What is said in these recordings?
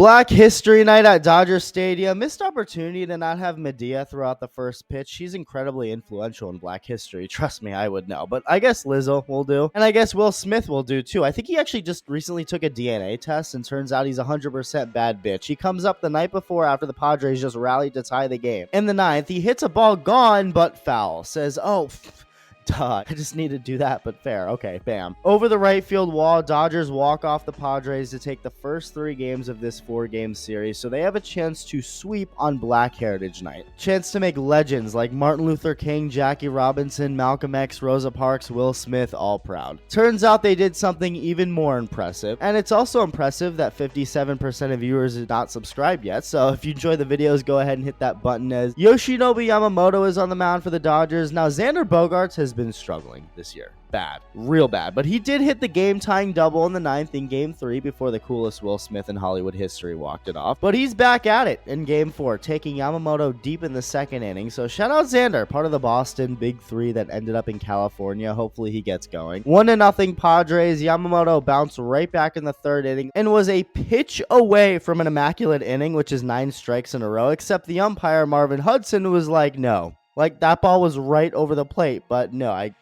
Black History Night at Dodger Stadium. Missed opportunity to not have Medea throughout the first pitch. She's incredibly influential in Black history. Trust me, I would know. But I guess Lizzo will do. And I guess Will Smith will do too. I think he actually just recently took a DNA test and turns out he's 100% bad bitch. He comes up the night before after the Padres just rallied to tie the game. In the ninth, he hits a ball gone but foul. Says, oh, duh, I just need to do that, but fair. Okay, bam. Over the right field wall, Dodgers walk off the Padres to take the first 3 games of this 4-game series, so they have a chance to sweep on Black Heritage Night. Chance to make legends like Martin Luther King, Jackie Robinson, Malcolm X, Rosa Parks, Will Smith all proud. Turns out they did something even more impressive, and it's also impressive that 57% of viewers are not subscribed yet, so if you enjoy the videos, go ahead and hit that button. As Yoshinobu Yamamoto is on the mound for the Dodgers. Now, Xander Bogaerts has been struggling this year. Bad. Real bad. But he did hit the game-tying double in the 9th in Game 3 before the coolest Will Smith in Hollywood history walked it off. But he's back at it in Game 4, taking Yamamoto deep in the 2nd inning. So shout out Xander, part of the Boston Big 3 that ended up in California. Hopefully he gets going. 1-0 Padres. Yamamoto bounced right back in the 3rd inning and was a pitch away from an immaculate inning, which is 9 strikes in a row, except the umpire, Marvin Hudson, was like, no. Like, that ball was right over the plate, but no, I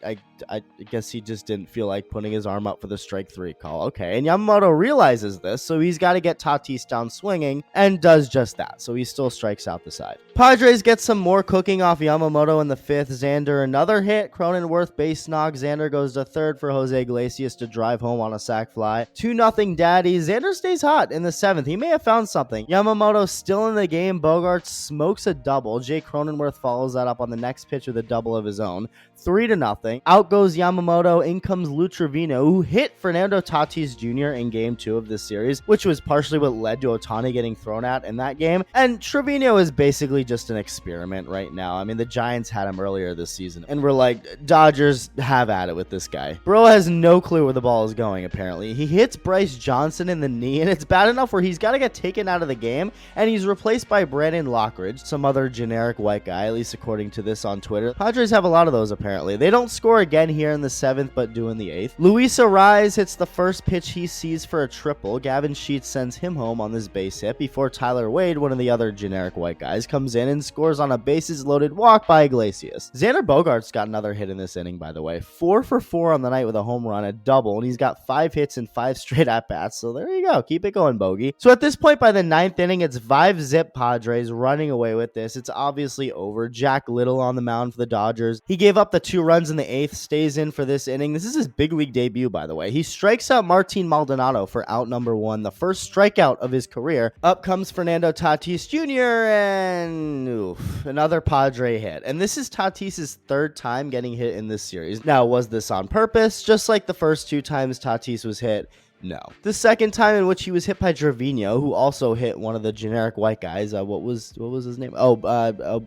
guess he just didn't feel like putting his arm up for the strike 3 call. Okay, and Yamamoto realizes this, so he's got to get Tatis down swinging, and does just that, so he still strikes out the side. Padres get some more cooking off Yamamoto in the 5th. Xander, another hit. Cronenworth base knock. Xander goes to 3rd for Jose Iglesias to drive home on a sac fly. 2-0 Daddy. Xander stays hot in the 7th. He may have found something. Yamamoto still in the game. Bogaerts smokes a double. Jay Cronenworth follows that up on the next pitch with a double of his own. 3-0. Out goes Yamamoto. In comes Lou Trevino, who hit Fernando Tatis Jr. in Game 2 of this series, which was partially what led to Ohtani getting thrown at in that game. And Trevino is basically just an experiment right now. I mean, the Giants had him earlier this season, and we're like, Dodgers, have at it with this guy. Bro has no clue where the ball is going, apparently. He hits Bryce Johnson in the knee, and it's bad enough where he's got to get taken out of the game, and he's replaced by Brandon Lockridge, some other generic white guy, at least according to this on Twitter. Padres have a lot of those, apparently. They don't score again here in the 7th, but do in the 8th. Luis Arraez hits the first pitch he sees for a triple. Gavin Sheets sends him home on this base hit before Tyler Wade, one of the other generic white guys, comes in and scores on a bases-loaded walk by Iglesias. Xander Bogaerts got another hit in this inning, by the way. 4 for 4 on the night with a home run, a double, and he's got 5 hits and 5 straight at-bats, so there you go. Keep it going, Bogey. So at this point, by the 9th inning, it's 5-zip Padres running away with this. It's obviously over. Jack Little on the mound for the Dodgers. He gave up the 2 runs in the 8th, stays in for this inning. This is his big league debut, by the way. He strikes out Martin Maldonado for out number 1, the first strikeout of his career. Up comes Fernando Tatis Jr., and another Padre hit. And this is Tatis's 3rd time getting hit in this series. Now, was this on purpose? Just like the first 2 times Tatis was hit? No. The 2nd time in which he was hit by Trevino, who also hit one of the generic white guys. What was his name?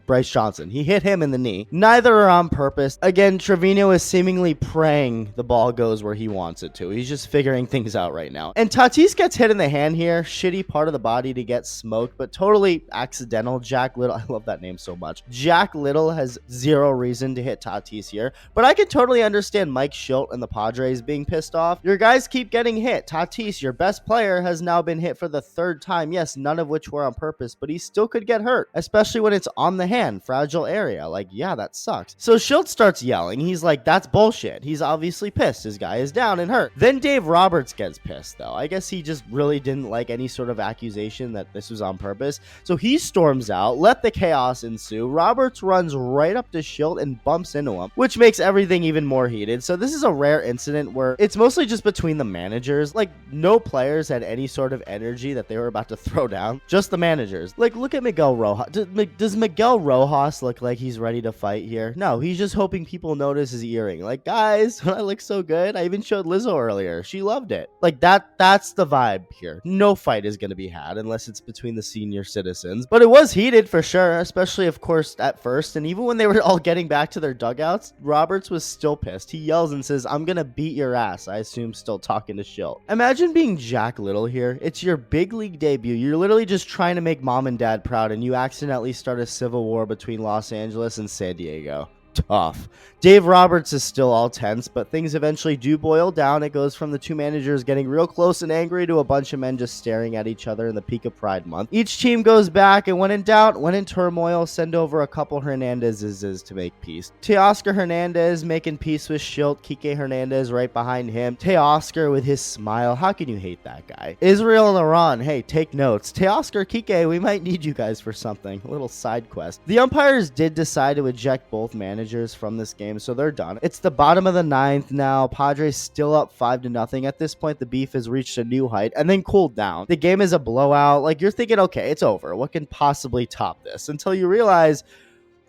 Bryce Johnson. He hit him in the knee. Neither are on purpose. Again, Trevino is seemingly praying the ball goes where he wants it to. He's just figuring things out right now. And Tatis gets hit in the hand here. Shitty part of the body to get smoked, but totally accidental. Jack Little, I love that name so much. Jack Little has 0 reason to hit Tatis here, but I can totally understand Mike Schilt and the Padres being pissed off. Your guys keep getting hit. Tatis, your best player, has now been hit for the 3rd time. Yes, none of which were on purpose, but he still could get hurt, especially when it's on the hand, fragile area. Like, yeah, that sucks. So Schilt starts yelling. He's like, that's bullshit. He's obviously pissed. His guy is down and hurt. Then Dave Roberts gets pissed, though. I guess he just really didn't like any sort of accusation that this was on purpose. So he storms out, let the chaos ensue. Roberts runs right up to Schilt and bumps into him, which makes everything even more heated. So this is a rare incident where it's mostly just between the managers. Like, no players had any sort of energy that they were about to throw down. Just the managers. Like, look at Miguel Rojas. Does Miguel Rojas look like he's ready to fight here? No, he's just hoping people notice his earring. Like, guys, I look so good. I even showed Lizzo earlier. She loved it. Like, that's the vibe here. No fight is going to be had unless it's between the senior citizens. But it was heated for sure, especially, of course, at first. And even when they were all getting back to their dugouts, Roberts was still pissed. He yells and says, I'm going to beat your ass. I assume still talking to Schilt. Imagine being Jack Little here. It's your big league debut. You're literally just trying to make mom and dad proud, and you accidentally start a civil war between Los Angeles and San Diego. tough. Dave Roberts is still all tense, but things eventually do boil down. It goes from the two managers getting real close and angry to a bunch of men just staring at each other in the peak of Pride Month. Each team goes back, and when in doubt, when in turmoil, send over a couple Hernandezes to make peace. Teoscar Hernandez making peace with Schilt, Kike Hernandez right behind him. Teoscar with his smile. How can you hate that guy? Israel and Iran, hey, take notes. Teoscar, Kike, we might need you guys for something. A little side quest. The umpires did decide to eject both managers from this game, so they're done. It's the bottom of the ninth now. Padres still up 5-0. At this point, the beef has reached a new height and then cooled down. The game is a blowout. Like, you're thinking, okay, it's over. What can possibly top this? Until you realize,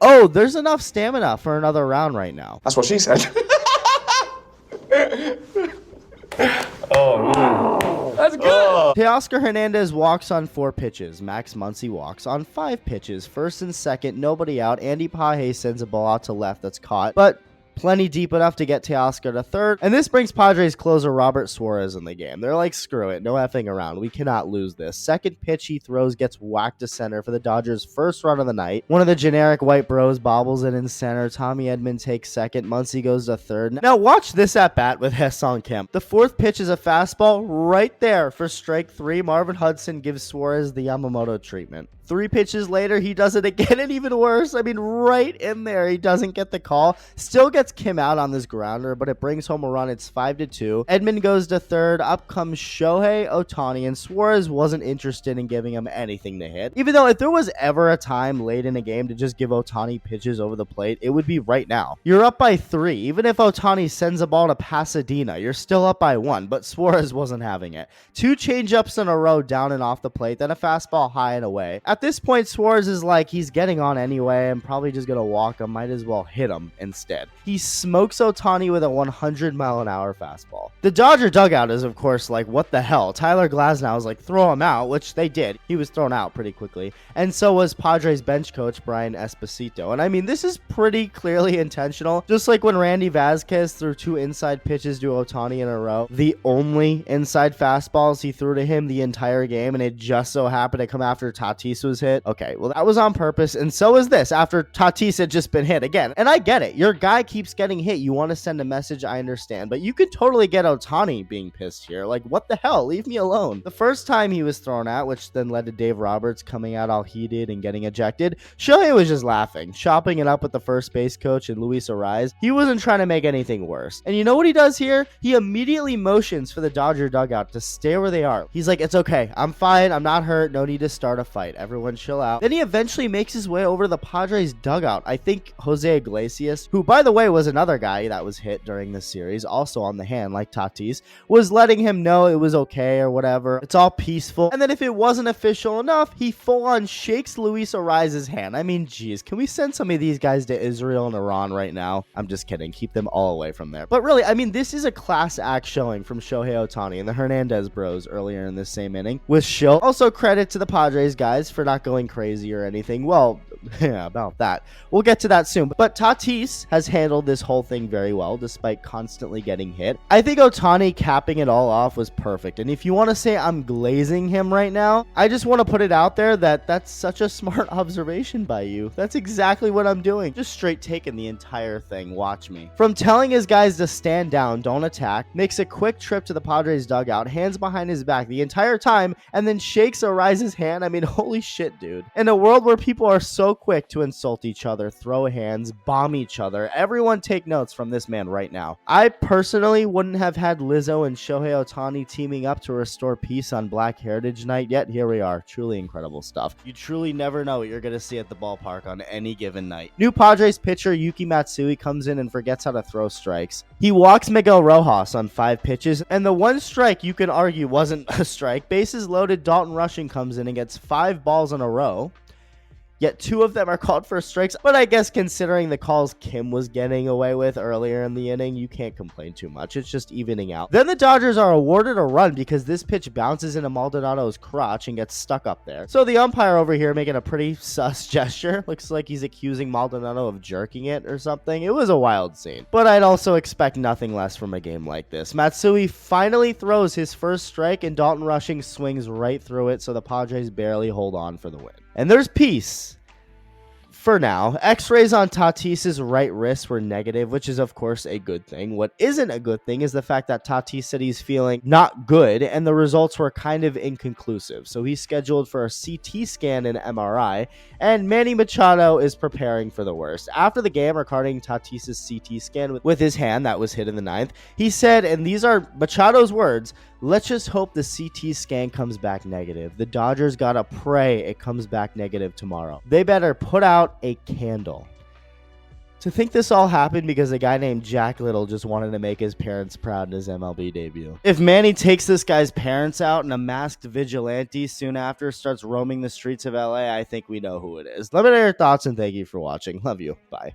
oh, there's enough stamina for another round right now. That's what she said. Oh, that's good. Teoscar Hernandez walks on 4 pitches. Max Muncy walks on 5 pitches. First and second, nobody out. Andy Paje sends a ball out to left that's caught, but plenty deep enough to get Teoscar to third. And this brings Padres closer Robert Suarez in the game. They're like, screw it. No effing around. We cannot lose this. Second pitch he throws gets whacked to center for the Dodgers' first run of the night. One of the generic white bros bobbles it in center. Tommy Edman takes second. Muncy goes to third. Now watch this at bat with Ha-Seong Kim. The fourth pitch is a fastball right there for strike 3. Marvin Hudson gives Suarez the Yamamoto treatment. 3 pitches later, he does it again, and even worse. I mean, right in there, he doesn't get the call. Still gets Kim out on this grounder, but it brings home a run. It's 5-2. Edman goes to third. Up comes Shohei Ohtani, and Suarez wasn't interested in giving him anything to hit. Even though if there was ever a time late in a game to just give Ohtani pitches over the plate, it would be right now. You're up by 3. Even if Ohtani sends a ball to Pasadena, you're still up by 1, but Suarez wasn't having it. 2 changeups in a row down and off the plate, then a fastball high and away. At this point, Suarez is like, he's getting on anyway. I'm probably just going to walk him. Might as well hit him instead. He smokes Ohtani with a 100-mile-an-hour fastball. The Dodger dugout is, of course, like, what the hell? Tyler Glasnow is like, throw him out, which they did. He was thrown out pretty quickly. And so was Padres bench coach Brian Esposito. And I mean, this is pretty clearly intentional. Just like when Randy Vasquez threw 2 inside pitches to Ohtani in a row. The only inside fastballs he threw to him the entire game, and it just so happened to come after Tatis was hit. Okay, well, that was on purpose, and so is this after Tatis had just been hit again. And I get it. Your guy keeps getting hit. You want to send a message, I understand. But you could totally get Ohtani being pissed here. Like, what the hell? Leave me alone. The first time he was thrown out, which then led to Dave Roberts coming out all heated and getting ejected, Shohei was just laughing, chopping it up with the first base coach and Luis Ariz. He wasn't trying to make anything worse. And you know what he does here? He immediately motions for the Dodger dugout to stay where they are. He's like, it's okay. I'm fine. I'm not hurt. No need to start a fight. Everyone chill out. Then he eventually makes his way over to the Padres dugout. I think Jose Iglesias, who by the way was another guy that was hit during this series, also on the hand like Tatis, was letting him know it was okay or whatever. It's all peaceful. And then if it wasn't official enough, he full on shakes Luis Ariz's hand. I mean, geez, can we send some of these guys to Israel and Iran right now? I'm just kidding. Keep them all away from there. But really, I mean, this is a class act showing from Shohei Ohtani and the Hernandez bros earlier in this same inning with Schilt. Also credit to the Padres guys for not going crazy or anything. Well, yeah, about that. We'll get to that soon. But Tatis has handled this whole thing very well, despite constantly getting hit. I think Ohtani capping it all off was perfect. And if you want to say I'm glazing him right now, I just want to put it out there that that's such a smart observation by you. That's exactly what I'm doing. Just straight taking the entire thing. Watch me. From telling his guys to stand down, don't attack, makes a quick trip to the Padres dugout, hands behind his back the entire time, and then shakes Ariz's hand. I mean, holy shit, dude. In a world where people are so quick to insult each other, throw hands, bomb each other, everyone take notes from this man right now. I personally wouldn't have had Lizzo and Shohei Ohtani teaming up to restore peace on Black Heritage Night, yet here we are. Truly incredible stuff. You truly never know what you're going to see at the ballpark on any given night. New Padres pitcher Yuki Matsui comes in and forgets how to throw strikes. He walks Miguel Rojas on 5 pitches, and the one strike you can argue wasn't a strike. Bases loaded, Dalton Rushing comes in and gets 5 balls in a row. Yet 2 of them are called for strikes, but I guess considering the calls Kim was getting away with earlier in the inning, you can't complain too much. It's just evening out. Then the Dodgers are awarded a run because this pitch bounces into Maldonado's crotch and gets stuck up there. So the umpire over here making a pretty sus gesture. Looks like he's accusing Maldonado of jerking it or something. It was a wild scene. But I'd also expect nothing less from a game like this. Matsui finally throws his first strike and Dalton Rushing swings right through it, so the Padres barely hold on for the win. And there's peace for now. X-rays on Tatis's right wrist were negative, which is of course a good thing. What isn't a good thing is the fact that Tatis said he's feeling not good, and the results were kind of inconclusive. So he's scheduled for a CT scan and MRI, and Manny Machado is preparing for the worst. After the game, regarding Tatis's CT scan with his hand that was hit in the ninth, he said, and these are Machado's words, "Let's just hope the CT scan comes back negative. The Dodgers gotta pray it comes back negative tomorrow. They better put out a candle." To think this all happened because a guy named Jack Little just wanted to make his parents proud in his MLB debut. If Manny takes this guy's parents out and a masked vigilante soon after starts roaming the streets of LA, I think we know who it is. Let me know your thoughts and thank you for watching. Love you. Bye.